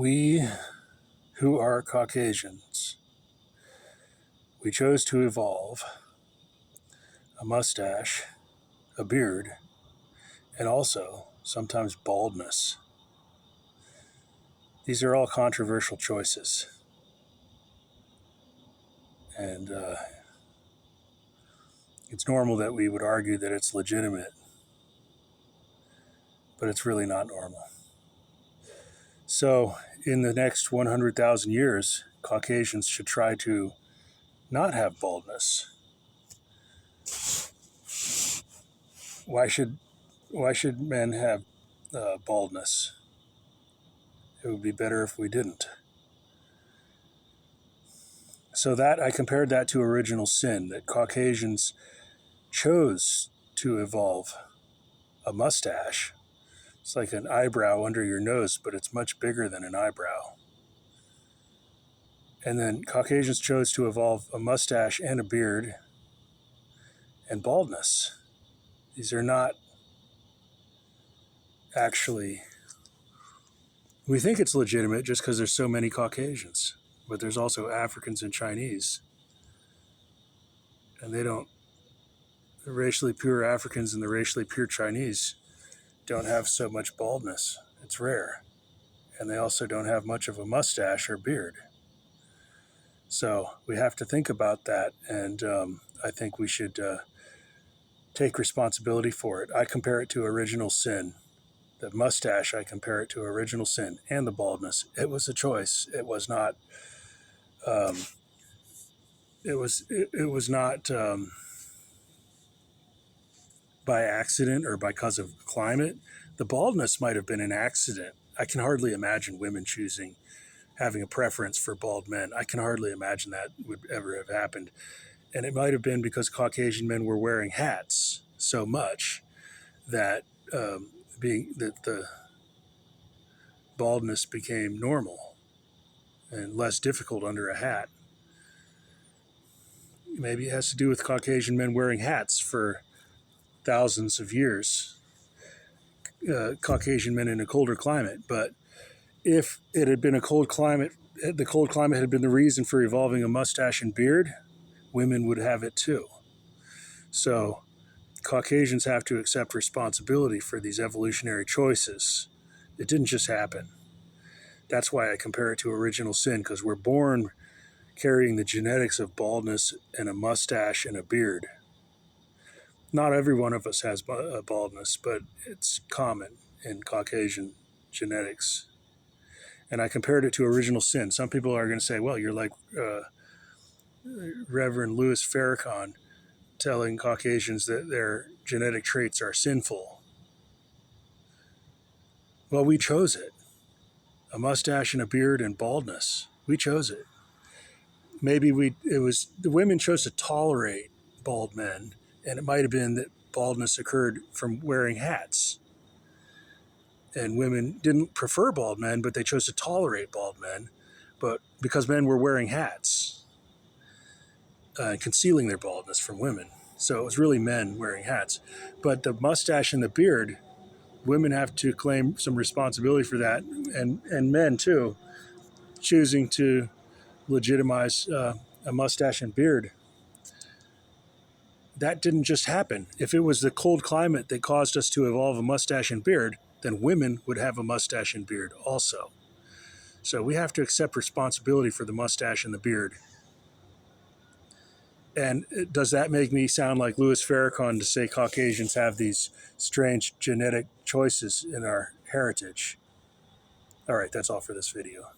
We who are Caucasians, we chose to evolve a mustache, a beard, and also sometimes baldness. These are all controversial choices. And it's normal that we would argue that it's legitimate, but it's really not normal. So in the next 100,000 years, Caucasians should try to not have baldness. Why should men have baldness? It would be better if we didn't. So that I compared that to original sin, that Caucasians chose to evolve a mustache. It's like an eyebrow under your nose, but it's much bigger than an eyebrow. And then Caucasians chose to evolve a mustache and a beard and baldness. These are not actually, we think it's legitimate just because there's so many Caucasians, but there's also Africans and Chinese. And the racially pure Africans and the racially pure Chinese don't have so much baldness. It's rare. And they also don't have much of a mustache or beard. So we have to think about that, and I think we should take responsibility for it. I compare it to original sin. The mustache, I compare it to original sin, and the baldness. It was a choice. It was not. It was not by accident or because of climate. The baldness might have been an accident. I can hardly imagine women having a preference for bald men. I can hardly imagine that would ever have happened. And it might have been because Caucasian men were wearing hats so much that the baldness became normal and less difficult under a hat. Maybe it has to do with Caucasian men wearing hats for thousands of years. Caucasian men in a colder climate, but if it had been a cold climate, the cold climate had been the reason for evolving a mustache and beard, women would have it too. So Caucasians have to accept responsibility for these evolutionary choices. It didn't just happen. That's why I compare it to original sin, because we're born carrying the genetics of baldness and a mustache and a beard. Not every one of us has baldness, but it's common in Caucasian genetics. And I compared it to original sin. Some people are going to say, well, you're like Reverend Louis Farrakhan telling Caucasians that their genetic traits are sinful. Well, we chose it. A mustache and a beard and baldness. We chose it. Maybe the women chose to tolerate bald men, and it might have been that baldness occurred from wearing hats. And women didn't prefer bald men, but they chose to tolerate bald men, but because men were wearing hats, concealing their baldness from women. So it was really men wearing hats. But the mustache and the beard, women have to claim some responsibility for that, and men too, choosing to legitimize a mustache and beard. That didn't just happen. If it was the cold climate that caused us to evolve a mustache and beard, then women would have a mustache and beard also. So we have to accept responsibility for the mustache and the beard. And does that make me sound like Louis Farrakhan to say Caucasians have these strange genetic choices in our heritage? All right, that's all for this video.